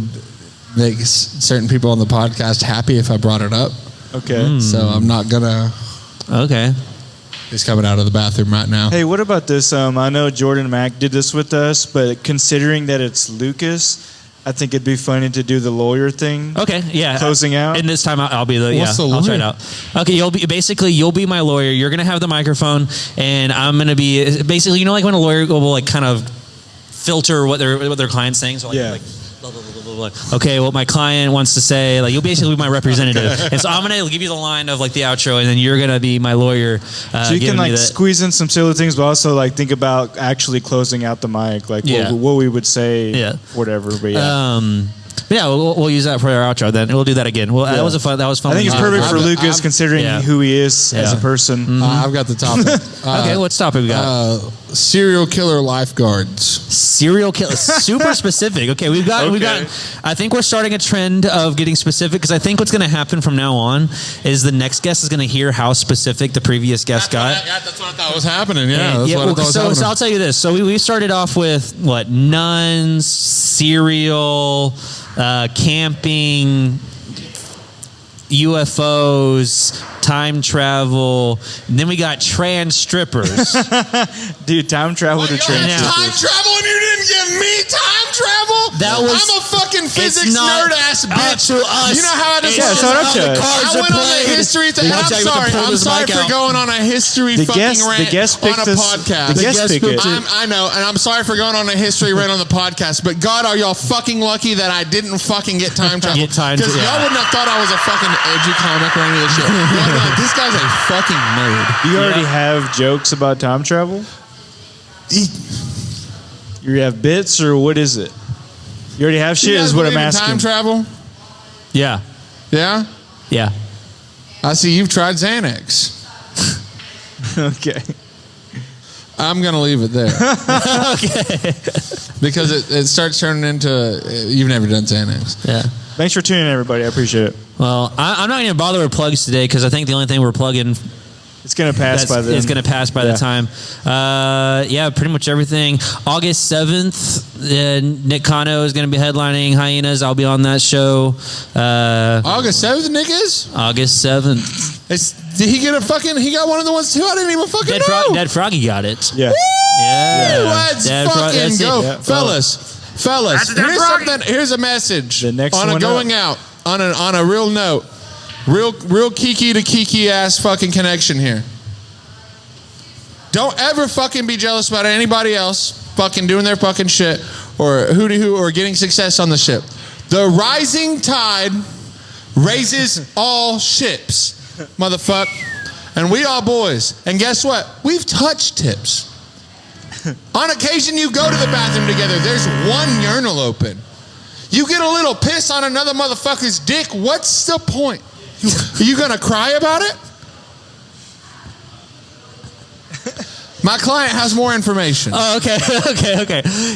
make certain people on the podcast happy if I brought it up. Okay. So I'm not gonna. Okay. He's coming out of the bathroom right now. Hey, what about this? I know Jordan Mack did this with us, but considering that it's Lucas, I think it'd be funny to do the lawyer thing. Okay, yeah. Closing out. And this time I'll be the What's the I'll try it lawyer? out. Okay, you'll be my lawyer. You're gonna have the microphone, and I'm gonna be basically, you know, like when a lawyer will like kind of filter what their client's saying. So like, Yeah. like blah, blah, blah, blah, blah. Okay, what my client wants to say. Like you'll basically be my representative, and so I'm gonna give you the line of like the outro, and then you're gonna be my lawyer. So you can giving me like the- squeeze in some silly things, but also like think about actually closing out the mic, like Yeah. what we would say, Yeah. whatever. But yeah, Yeah, we'll use that for our outro. Then we'll do that again. Well, that was fun. I think it's when you- perfect for I'm- Lucas I'm- considering yeah. who he is as a Yeah. person. I've got the topic. Okay, what topic we got? Serial killer lifeguards. Serial killer, super specific. Okay, we've got. I think we're starting a trend of getting specific because I think what's going to happen from now on is the next guest is going to hear how specific the previous guest got. That's what I thought was happening. Yeah, And- that's what I thought was so happening. I'll tell you this. So we started off with what? Nuns, cereal, camping, UFOs, time travel. And then we got trans strippers. Dude, time travel to Y'all trans had time strippers. travel and you didn't give me time travel? That was- I'm a fucking physics not nerd ass up bitch. to us. You know how I just Yeah, it's not up to us. I went on a history thing. Watch out, you have to pull I'm this sorry mic for out. going on a history The fucking guest- the rant guest on picked a us- podcast. the guest picked it. I know, and I'm sorry for going on a history rant on the podcast, but God, are y'all fucking lucky that I didn't fucking get time travel. Get time Because tra- yeah. y'all wouldn't have thought I was a fucking edgy comic or any of this shit. Y'all would be like, this guy's a fucking nerd. Do you already have jokes about time travel? You have bits, or what is it? You already have shit, You guys is what I'm believe in asking. time travel? Yeah, Yeah? yeah. I see you've tried Xanax. Okay. I'm going to leave it there. Okay. Because it starts turning into, you've never done Xanax. Yeah. Thanks for tuning in, everybody. I appreciate it. Well, I'm not going to bother with plugs today because I think the only thing we're plugging It's gonna pass by then. is going to pass by the time. Yeah, pretty much everything. August 7th, Nick Cano is going to be headlining Hyenas. I'll be on that show. August 7th, niggas? August 7th. Did he get he got one of the ones too? I didn't even fucking know. Dead Froggy got it. Yeah. Yeah. Let's Dead Frog- fucking that's it. go. Yeah. Fellas, here's a message. The next on a one going out, on a real note. Real Keke to Keke ass fucking connection here. Don't ever fucking be jealous about anybody else fucking doing their fucking shit or hooty-hoo or getting success on the ship. The rising tide raises all ships, motherfucker. And we all boys. And guess what? We've touched tips. On occasion, you go to the bathroom together. There's one urinal open. You get a little piss on another motherfucker's dick. What's the point? Are you gonna cry about it? My client has more information. Oh, okay.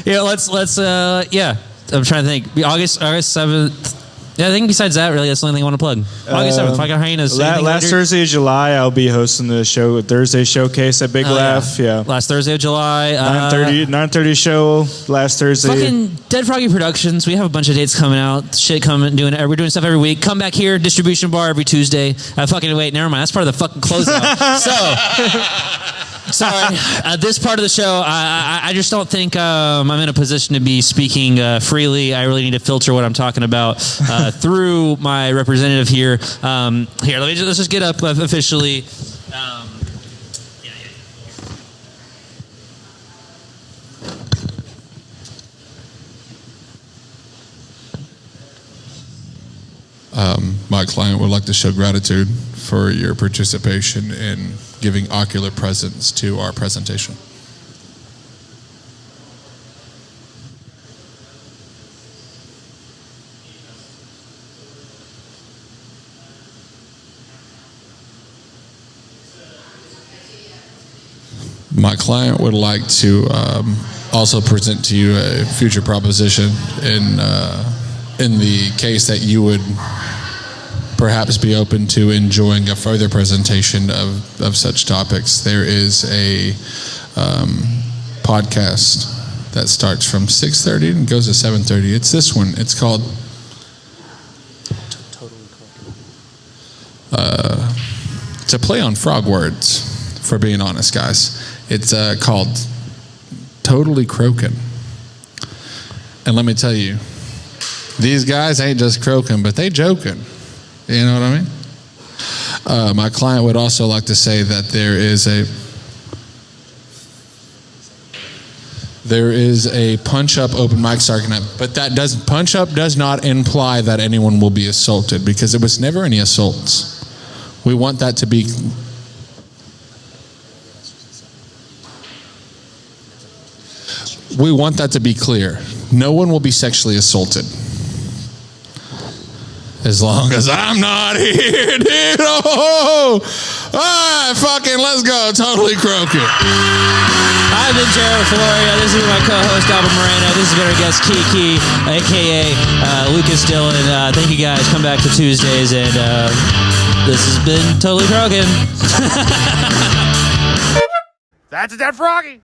Yeah, let's. Yeah, I'm trying to think. August 7th. Yeah, I think besides that, really, that's the only thing I want to plug. August 7th, Fucking Hyenas. Last Thursday of July, I'll be hosting the show, Thursday Showcase at Big Laugh. Yeah. Last Thursday of July. 9:30 show last Thursday. Fucking Dead Froggy Productions. We have a bunch of dates coming out. We're doing stuff every week. Come back here, Distribution Bar every Tuesday. Wait, never mind. That's part of the fucking closeout. Sorry. This part of the show, I just don't think I'm in a position to be speaking freely. I really need to filter what I'm talking about through my representative here. Let's just get up officially. My client would like to show gratitude for your participation in giving ocular presence to our presentation. My client would like to also present to you a future proposition in the case that you would perhaps be open to enjoying a further presentation of such topics. There is a podcast that starts from 6:30 and goes to 7:30. It's this one. It's called Toadally Croakin. it's a play on frog words, for being honest, guys. It's called Toadally Croakin. And let me tell you, these guys ain't just croaking, but they joking. You know what I mean? My client would also like to say that there is a punch-up open mic starting up, but punch-up does not imply that anyone will be assaulted, because there was never any assaults. We want that to be... We want that to be clear. No one will be sexually assaulted. As long as I'm not here, dude. Oh, all right, fucking let's go. Totally Croakin. I've been Jarrett Florea. This is my co-host, Moreno. This has been our guest, Keke, a.k.a. Lucas Dillon. Thank you, guys. Come back to Tuesdays, and this has been Totally Croakin. That's a dead froggy.